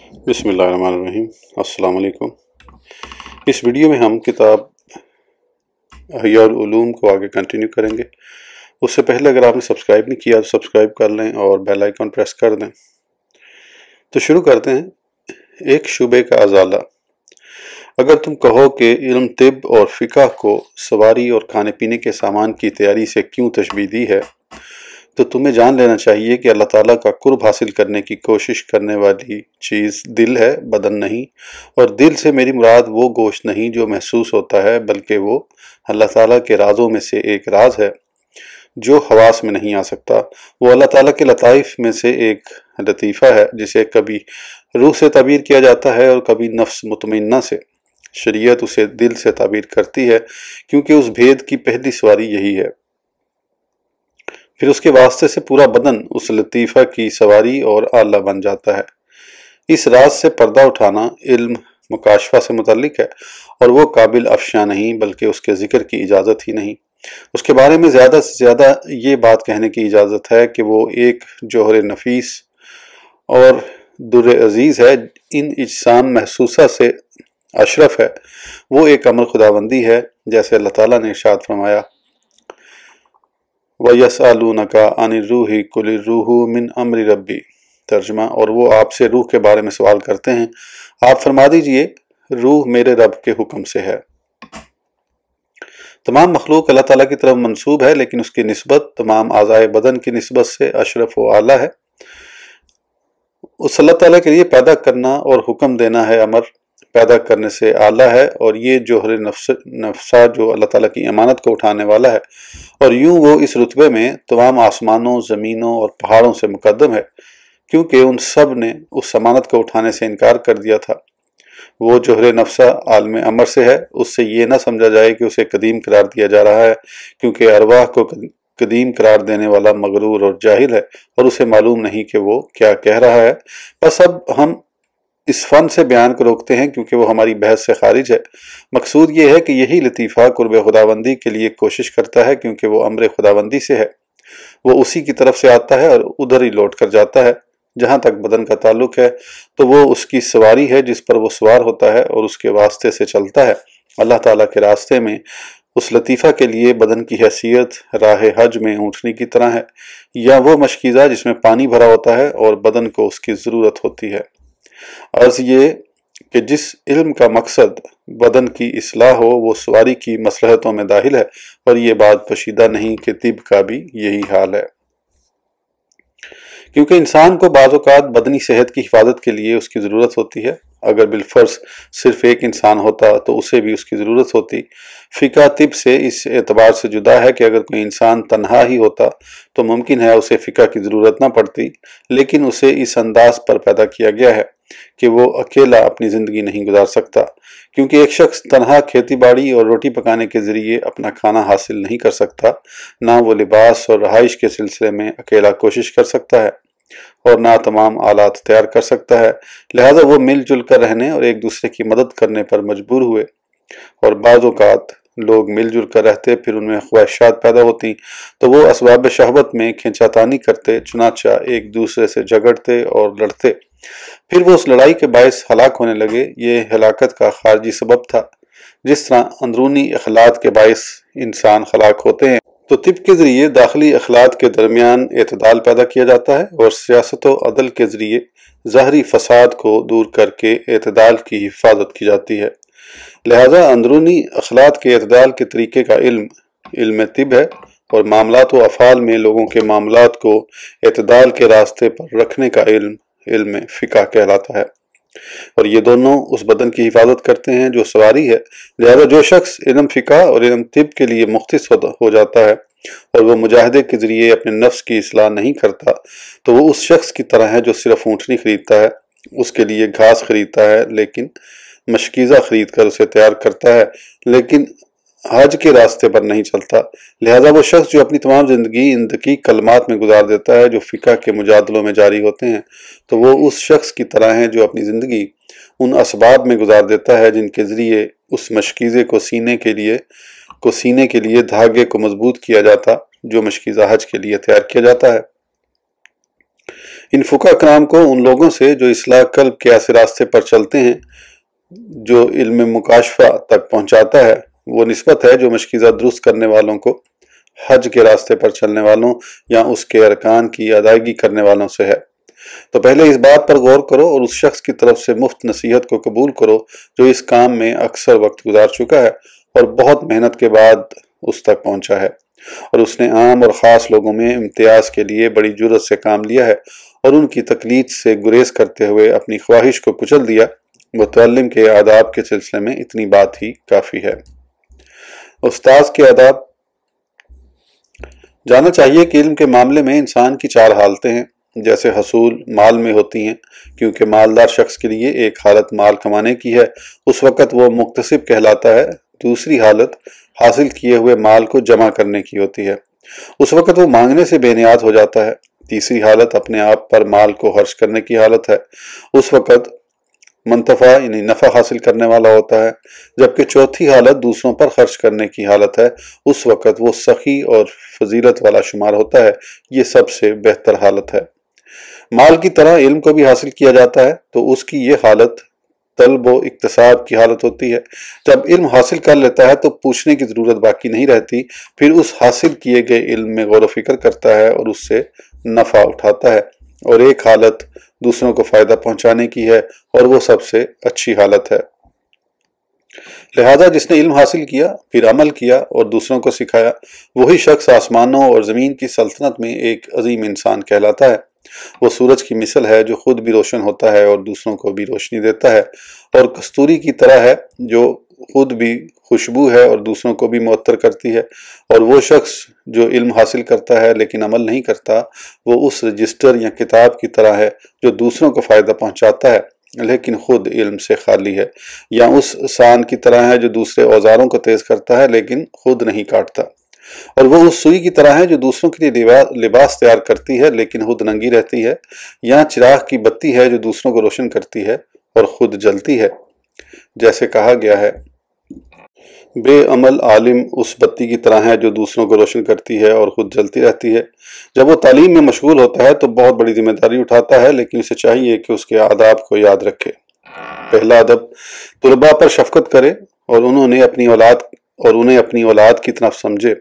بسم اللہ الرحمن الرحیم۔ السلام علیکم۔ اس ویڈیو میں ہم کتاب احیاء العلوم کو آگے کنٹینیو کریں گے۔ اس سے پہلے اگر آپ نے سبسکرائب نہیں کیا تو سبسکرائب کر لیں اور بیل آئیکن پریس کر دیں۔ تو شروع کرتے ہیں۔ ایک شبے کا ازالہ۔ اگر تم کہو کہ علم طب اور فقہ کو سواری اور کھانے پینے کے سامان کی تیاری سے کیوں تشبیہ دی ہے، تو تمہیں جان لینا چاہیے کہ اللہ تعالیٰ کا قرب حاصل کرنے کی کوشش کرنے والی چیز دل ہے، بدن نہیں، اور دل سے میری مراد وہ گوشت نہیں جو محسوس ہوتا ہے، بلکہ وہ اللہ تعالیٰ کے رازوں میں سے ایک راز ہے جو حواس میں نہیں آ سکتا۔ وہ اللہ تعالیٰ کے لطائف میں سے ایک لطیفہ ہے جسے کبھی روح سے تعبیر کیا جاتا ہے اور کبھی نفس مطمئنہ سے۔ شریعت اسے دل سے تعبیر کرتی ہے کیونکہ اس بھید کی پہلی سواری یہی ہے۔ پھر اس کے واسطے سے پورا بدن اس لطیفہ کی سواری اور آلہ بن جاتا ہے۔ اس راز سے پردہ اٹھانا علم مکاشفہ سے متعلق ہے، اور وہ قابل افشاں نہیں بلکہ اس کے ذکر کی اجازت ہی نہیں۔ اس کے بارے میں زیادہ سے زیادہ یہ بات کہنے کی اجازت ہے کہ وہ ایک جوہر نفیس اور در عزیز ہے، ان اجسام محسوسہ سے اشرف ہے۔ وہ ایک امر خداوندی ہے، جیسے اللہ تعالیٰ نے ارشاد فرمایا، وَيَسْأَلُونَكَ عَنِ الرُّوحِ قُلِ الرُّوحُ مِنْ أَمْرِ رَبِّي۔ ترجمہ، اور وہ آپ سے روح کے بارے میں سوال کرتے ہیں، آپ فرما دیجئے روح میرے رب کے حکم سے ہے۔ تمام مخلوق اللہ تعالیٰ کی طرف منسوب ہے، لیکن اس کی نسبت تمام اعضائے بدن کی نسبت سے اشرف و اعلیٰ ہے۔ اس اللہ تعالیٰ کے لیے پیدا کرنا اور حکم دینا ہے امر پیدا کرنے سے اعلیٰ ہے، اور یہ جوہر نفسہ جو اللہ تعالیٰ کی امانت کو اٹھانے والا ہے، اور یوں وہ اس رتبے میں تمام آسمانوں، زمینوں اور پہاڑوں سے مقدم ہے، کیونکہ ان سب نے اس امانت کو اٹھانے سے انکار کر دیا تھا۔ وہ جوہر نفسہ عالم امر سے ہے، اس سے یہ نہ سمجھا جائے کہ اسے قدیم قرار دیا جا رہا ہے، کیونکہ ارواح کو قدیم قرار دینے والا مغرور اور جاہل ہے، اور اسے معلوم نہیں کہ وہ کیا کہہ رہا ہے۔ بس اب ہم اس فن سے بیان کو روکتے ہیں کیونکہ وہ ہماری بحث سے خارج ہے۔ مقصود یہ ہے کہ یہی لطیفہ قرب خداوندی کے لیے کوشش کرتا ہے، کیونکہ وہ امر خداوندی سے ہے، وہ اسی کی طرف سے آتا ہے اور ادھر ہی لوٹ کر جاتا ہے۔ جہاں تک بدن کا تعلق ہے تو وہ اس کی سواری ہے جس پر وہ سوار ہوتا ہے اور اس کے واسطے سے چلتا ہے۔ اللہ تعالیٰ کے راستے میں اس لطیفہ کے لیے بدن کی حیثیت راہ حج میں اونٹنی کی طرح ہے، یا وہ مشکیزہ جس میں پانی بھرا ہوتا ہے اور بدن کو اس کی ضرورت ہوتی ہے۔ عرض یہ کہ جس علم کا مقصد بدن کی اصلاح ہو وہ سواری کی مصلحتوں میں داخل ہے، اور یہ بات پوشیدہ نہیں کہ طب کا بھی یہی حال ہے۔ کیونکہ انسان کو بعض اوقات بدنی صحت کی حفاظت کے لیے اس کی ضرورت ہوتی ہے۔ اگر بالفرض صرف ایک انسان ہوتا تو اسے بھی اس کی ضرورت ہوتی۔ فقہ طب سے اس اعتبار سے جدا ہے کہ اگر کوئی انسان تنہا ہی ہوتا تو ممکن ہے اسے فقہ کی ضرورت نہ پڑتی، لیکن اسے اس انداز پر پیدا کیا گیا ہے کہ وہ اکیلا اپنی زندگی نہیں گزار سکتا، کیونکہ ایک شخص تنہا کھیتی باڑی اور روٹی پکانے کے ذریعے اپنا کھانا حاصل نہیں کر سکتا، نہ وہ لباس اور رہائش کے سلسلے میں اکیلا کوشش کر سکتا ہے، اور نہ تمام آلات تیار کر سکتا ہے۔ لہذا وہ مل جل کر رہنے اور ایک دوسرے کی مدد کرنے پر مجبور ہوئے، اور بعض اوقات لوگ مل جل کر رہتے پھر ان میں خواہشات پیدا ہوتی تو وہ اسباب شہوت میں کھینچاتانی کرتے، چنانچہ ایک دوسرے سے جھگڑتے اور لڑتے، پھر وہ اس لڑائی کے باعث ہلاک ہونے لگے۔ یہ ہلاکت کا خارجی سبب تھا، جس طرح اندرونی اخلاط کے باعث انسان ہلاک ہوتے ہیں، تو طب کے ذریعے داخلی اخلاط کے درمیان اعتدال پیدا کیا جاتا ہے، اور سیاست و عدل کے ذریعے ظاہری فساد کو دور کر کے اعتدال کی حفاظت کی جاتی ہے۔ لہذا اندرونی اخلاط کے اعتدال کے طریقے کا علم طب ہے، اور معاملات و افعال میں لوگوں کے معاملات کو اعتدال کے راستے پر رکھنے کا علم فقہ کہلاتا ہے، اور یہ دونوں اس بدن کی حفاظت کرتے ہیں جو سواری ہے۔ لہذا جو شخص علم فقہ اور علم طب کے لیے مختص ہو جاتا ہے اور وہ مجاہدے کے ذریعے اپنے نفس کی اصلاح نہیں کرتا تو وہ اس شخص کی طرح ہے جو صرف اونٹنی خریدتا ہے، اس کے لیے گھاس خریدتا ہے لیکن مشکیزہ خرید کر اسے تیار کرتا ہے، لیکن حج کے راستے پر نہیں چلتا۔ لہذا وہ شخص جو اپنی تمام زندگی ان دقیق کلمات میں گزار دیتا ہے جو فقہ کے مجادلوں میں جاری ہوتے ہیں، تو وہ اس شخص کی طرح ہے جو اپنی زندگی ان اسباب میں گزار دیتا ہے جن کے ذریعے اس مشکیزے کو سینے کے لیے دھاگے کو مضبوط کیا جاتا جو مشکیزہ حج کے لیے تیار کیا جاتا ہے۔ ان فقہ کرام کو ان لوگوں سے جو اصلاح قلب کے ایسے راستے پر چلتے ہیں جو علم مکاشفہ تک پہنچاتا ہے، وہ نسبت ہے جو مشکیزہ درست کرنے والوں کو حج کے راستے پر چلنے والوں یا اس کے ارکان کی ادائیگی کرنے والوں سے ہے۔ تو پہلے اس بات پر غور کرو اور اس شخص کی طرف سے مفت نصیحت کو قبول کرو جو اس کام میں اکثر وقت گزار چکا ہے اور بہت محنت کے بعد اس تک پہنچا ہے، اور اس نے عام اور خاص لوگوں میں امتیاز کے لیے بڑی جرت سے کام لیا ہے اور ان کی تقلید سے گریز کرتے ہوئے اپنی خواہش کو کچل دیا۔ متعلم کے آداب کے سلسلے میں اتنی بات ہی کافی ہے۔ استاذ کے آداب۔ جاننا چاہیے کہ علم کے معاملے میں انسان کی 4 حالتیں ہیں، جیسے حصول مال میں ہوتی ہیں، کیونکہ مالدار شخص کے لیے ایک حالت مال کمانے کی ہے، اس وقت وہ مکتسب کہلاتا ہے۔ دوسری حالت حاصل کیے ہوئے مال کو جمع کرنے کی ہوتی ہے، اس وقت وہ مانگنے سے بے نیاز ہو جاتا ہے۔ تیسری حالت اپنے آپ پر مال کو خرچ کرنے کی حالت ہے، اس وقت منتفع یعنی نفع حاصل کرنے والا ہوتا ہے۔ جبکہ چوتھی حالت دوسروں پر خرچ کرنے کی حالت ہے، اس وقت وہ سخی اور فضیلت والا شمار ہوتا ہے۔ یہ سب سے بہتر حالت ہے۔ مال کی طرح علم کو بھی حاصل کیا جاتا ہے، تو اس کی یہ حالت طلب و اکتساب کی حالت ہوتی ہے۔ جب علم حاصل کر لیتا ہے تو پوچھنے کی ضرورت باقی نہیں رہتی، پھر اس حاصل کیے گئے علم میں غور و فکر کرتا ہے اور اس سے نفع اٹھاتا ہے، اور ایک حالت دوسروں کو فائدہ پہنچانے کی ہے، اور وہ سب سے اچھی حالت ہے۔ لہذا جس نے علم حاصل کیا، پھر عمل کیا اور دوسروں کو سکھایا، وہی شخص آسمانوں اور زمین کی سلطنت میں ایک عظیم انسان کہلاتا ہے۔ وہ سورج کی مثل ہے جو خود بھی روشن ہوتا ہے اور دوسروں کو بھی روشنی دیتا ہے، اور کستوری کی طرح ہے جو خود بھی خوشبو ہے اور دوسروں کو بھی معطر کرتی ہے۔ اور وہ شخص جو علم حاصل کرتا ہے لیکن عمل نہیں کرتا، وہ اس رجسٹر یا کتاب کی طرح ہے جو دوسروں کو فائدہ پہنچاتا ہے لیکن خود علم سے خالی ہے، یا اس سان کی طرح ہے جو دوسرے اوزاروں کو تیز کرتا ہے لیکن خود نہیں کاٹتا، اور وہ اس سوئی کی طرح ہے جو دوسروں کے لیے لباس تیار کرتی ہے لیکن خود ننگی رہتی ہے، یا چراغ کی بتی ہے جو دوسروں کو روشن کرتی ہے اور خود جلتی ہے۔ جیسے کہا گیا ہے، بے عمل عالم اس بتی کی طرح ہے جو دوسروں کو روشن کرتی ہے اور خود جلتی رہتی ہے۔ جب وہ تعلیم میں مشغول ہوتا ہے تو بہت بڑی ذمہ داری اٹھاتا ہے، لیکن اسے چاہیے کہ اس کے آداب کو یاد رکھے۔ پہلا ادب، طلباء پر شفقت کرے اور انہیں اپنی اولاد کی طرف سمجھے۔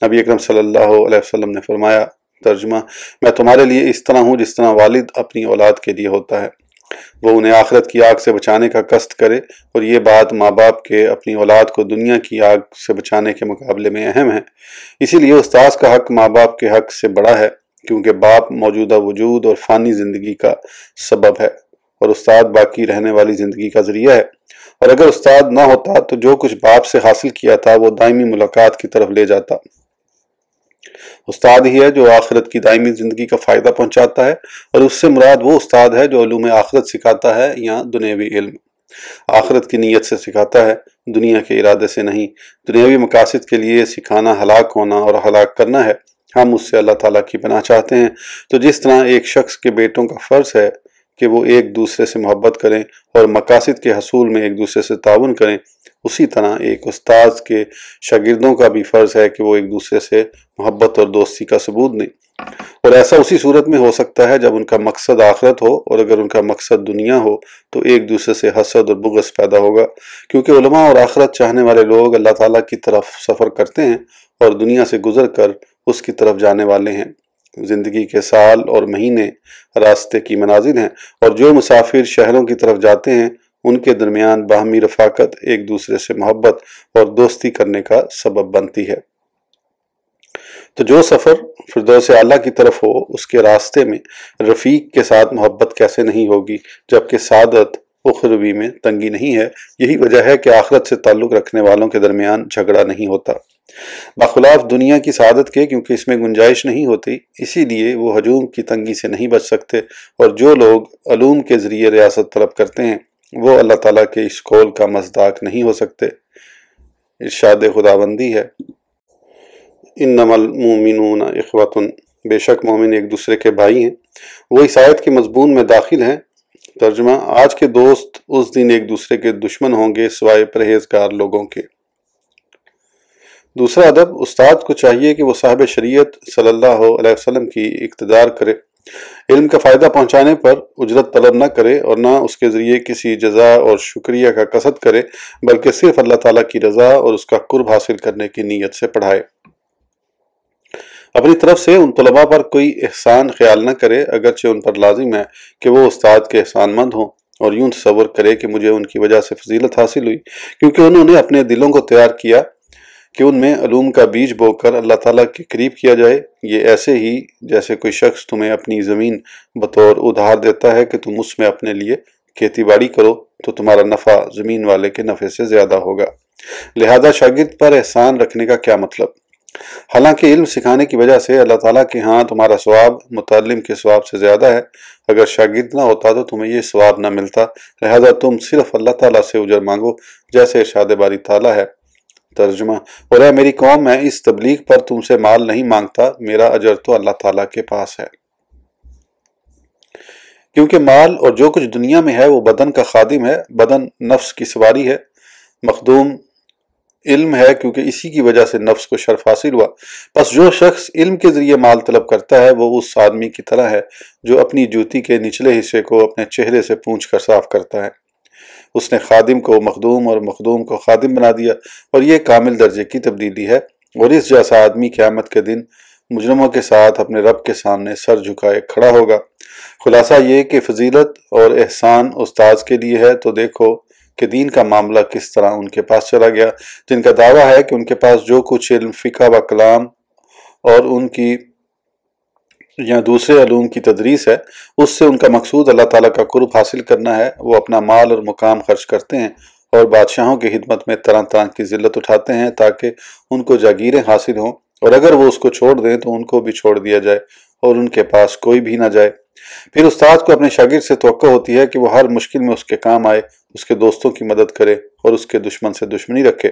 نبی اکرم صلی اللہ علیہ وسلم نے فرمایا، ترجمہ، میں تمہارے لیے اس طرح ہوں جس طرح والد اپنی اولاد کے لیے ہوتا ہے۔ وہ انہیں آخرت کی آگ سے بچانے کا قصد کرے، اور یہ بات ماں باپ کے اپنی اولاد کو دنیا کی آگ سے بچانے کے مقابلے میں اہم ہے۔ اسی لیے استاذ کا حق ماں باپ کے حق سے بڑا ہے، کیونکہ باپ موجودہ وجود اور فانی زندگی کا سبب ہے اور استاد باقی رہنے والی زندگی کا ذریعہ ہے، اور اگر استاد نہ ہوتا تو جو کچھ باپ سے حاصل کیا تھا وہ دائمی ملاقات کی طرف لے جاتا۔ استاد ہی ہے جو آخرت کی دائمی زندگی کا فائدہ پہنچاتا ہے، اور اس سے مراد وہ استاد ہے جو علوم آخرت سکھاتا ہے یا دنیاوی علم۔ آخرت کی نیت سے سکھاتا ہے، دنیا کے ارادے سے نہیں۔ دنیاوی مقاصد کے لیے سکھانا ہلاک ہونا اور ہلاک کرنا ہے۔ ہم اس سے اللہ تعالیٰ کی پناہ چاہتے ہیں۔ تو جس طرح ایک شخص کے بیٹوں کا فرض ہے کہ وہ ایک دوسرے سے محبت کریں اور مقاصد کے حصول میں ایک دوسرے سے تعاون کریں، اسی طرح ایک استاذ کے شاگردوں کا بھی فرض ہے کہ وہ ایک دوسرے سے محبت اور دوستی کا ثبوت دیں، اور ایسا اسی صورت میں ہو سکتا ہے جب ان کا مقصد آخرت ہو، اور اگر ان کا مقصد دنیا ہو تو ایک دوسرے سے حسد اور بغض پیدا ہوگا، کیونکہ علماء اور آخرت چاہنے والے لوگ اللہ تعالیٰ کی طرف سفر کرتے ہیں اور دنیا سے گزر کر اس کی طرف جانے والے ہیں۔ زندگی کے سال اور مہینے راستے کی منازل ہیں، اور جو مسافر شہروں کی طرف جاتے ہیں ان کے درمیان باہمی رفاقت ایک دوسرے سے محبت اور دوستی کرنے کا سبب بنتی ہے۔ تو جو سفر فردوس اعلیٰ کی طرف ہو، اس کے راستے میں رفیق کے ساتھ محبت کیسے نہیں ہوگی، جبکہ سعادت اخروی میں تنگی نہیں ہے۔ یہی وجہ ہے کہ آخرت سے تعلق رکھنے والوں کے درمیان جھگڑا نہیں ہوتا، بخلاف دنیا کی سعادت کے، کیونکہ اس میں گنجائش نہیں ہوتی، اسی لیے وہ ہجوم کی تنگی سے نہیں بچ سکتے۔ اور جو لوگ علوم کے ذریعے ریاست طلب کرتے ہیں وہ اللہ تعالیٰ کے اس قول کا مصداق نہیں ہو سکتے۔ ارشاد خداوندی ہے، انما المؤمنون اخوۃ، بے شک مومن ایک دوسرے کے بھائی ہیں۔ وہ اس آیت کے مضمون میں داخل ہیں۔ ترجمہ، آج کے دوست اس دن ایک دوسرے کے دشمن ہوں گے سوائے پرہیزگار لوگوں کے۔ دوسرا ادب، استاد کو چاہیے کہ وہ صاحب شریعت صلی اللہ علیہ وسلم کی اقتدار کرے علم کا فائدہ پہنچانے پر اجرت طلب نہ کرے اور نہ اس کے ذریعے کسی جزا اور شکریہ کا قصد کرے، بلکہ صرف اللہ تعالیٰ کی رضا اور اس کا قرب حاصل کرنے کی نیت سے پڑھائے۔ اپنی طرف سے ان طلباء پر کوئی احسان خیال نہ کرے، اگرچہ ان پر لازم ہے کہ وہ استاد کے احسان مند ہوں، اور یوں تصور کرے کہ مجھے ان کی وجہ سے فضیلت حاصل ہوئی، کیونکہ انہوں نے اپنے دلوں کو تیار کیا کہ ان میں علوم کا بیج بو کر اللہ تعالیٰ کے قریب کیا جائے۔ یہ ایسے ہی جیسے کوئی شخص تمہیں اپنی زمین بطور ادھار دیتا ہے کہ تم اس میں اپنے لیے کھیتی باڑی کرو، تو تمہارا نفع زمین والے کے نفع سے زیادہ ہوگا۔ لہذا شاگرد پر احسان رکھنے کا کیا مطلب؟ حالانکہ علم سکھانے کی وجہ سے اللہ تعالیٰ کے ہاں تمہارا ثواب متعلم کے ثواب سے زیادہ ہے۔ اگر شاگرد نہ ہوتا تو تمہیں یہ ثواب نہ ملتا، لہذا تم صرف اللہ تعالیٰ سے اجر مانگو، جیسے ارشاد باری تعالیٰ ہے۔ ترجمہ: اور اے میری قوم، میں اس تبلیغ پر تم سے مال نہیں مانگتا، میرا اجر تو اللہ تعالیٰ کے پاس ہے۔ کیونکہ مال اور جو کچھ دنیا میں ہے وہ بدن کا خادم ہے، بدن نفس کی سواری ہے۔ مخدوم علم ہے، کیونکہ اسی کی وجہ سے نفس کو شرف حاصل ہوا۔ پس جو شخص علم کے ذریعے مال طلب کرتا ہے وہ اس آدمی کی طرح ہے جو اپنی جوتی کے نچلے حصے کو اپنے چہرے سے پونچھ کر صاف کرتا ہے۔ اس نے خادم کو مخدوم اور مخدوم کو خادم بنا دیا، اور یہ کامل درجے کی تبدیلی ہے۔ اور اس جیسا آدمی قیامت کے دن مجرموں کے ساتھ اپنے رب کے سامنے سر جھکائے کھڑا ہوگا۔ خلاصہ یہ کہ فضیلت اور احسان استاذ کے لیے ہے، تو دیکھو کہ دین کا معاملہ کس طرح ان کے پاس چلا گیا، جن کا دعویٰ ہے کہ ان کے پاس جو کچھ علم، فقہ و کلام اور ان کی یا دوسرے علوم کی تدریس ہے، اس سے ان کا مقصود اللہ تعالیٰ کا قرب حاصل کرنا ہے۔ وہ اپنا مال اور مقام خرچ کرتے ہیں اور بادشاہوں کی خدمت میں طرح طرح کی ذلت اٹھاتے ہیں تاکہ ان کو جاگیریں حاصل ہوں، اور اگر وہ اس کو چھوڑ دیں تو ان کو بھی چھوڑ دیا جائے اور ان کے پاس کوئی بھی نہ جائے۔ پھر استاد کو اپنے شاگرد سے توقع ہوتی ہے کہ وہ ہر مشکل میں اس کے کام آئے، اس کے دوستوں کی مدد کرے اور اس کے دشمن سے دشمنی رکھے،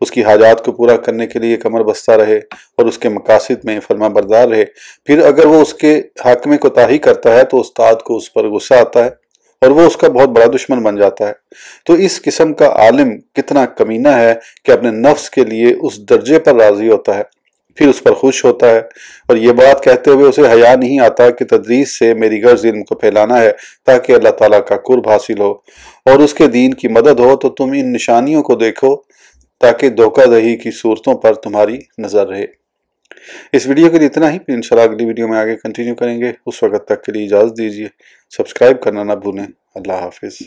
اس کی حاجات کو پورا کرنے کے لیے کمر بستہ رہے اور اس کے مقاصد میں فرما بردار رہے۔ پھر اگر وہ اس کے حق میں کوتاہی کرتا ہے تو استاد کو اس پر غصہ آتا ہے اور وہ اس کا بہت بڑا دشمن بن جاتا ہے۔ تو اس قسم کا عالم کتنا کمینہ ہے کہ اپنے نفس کے لیے اس درجے پر راضی ہوتا ہے، پھر اس پر خوش ہوتا ہے، اور یہ بات کہتے ہوئے اسے حیا نہیں آتا کہ تدریس سے میری غرض علم کو پھیلانا ہے تاکہ اللہ تعالیٰ کا قرب حاصل ہو اور اس کے دین کی مدد ہو۔ تو تم ان نشانیوں کو دیکھو تاکہ دھوکہ دہی کی صورتوں پر تمہاری نظر رہے۔ اس ویڈیو کے لیے اتنا ہی، پھر انشاءاللہ اگلی ویڈیو میں آگے کنٹینیو کریں گے۔ اس وقت تک کے لیے اجازت دیجیے، سبسکرائب کرنا نہ بھولیں۔ اللہ حافظ۔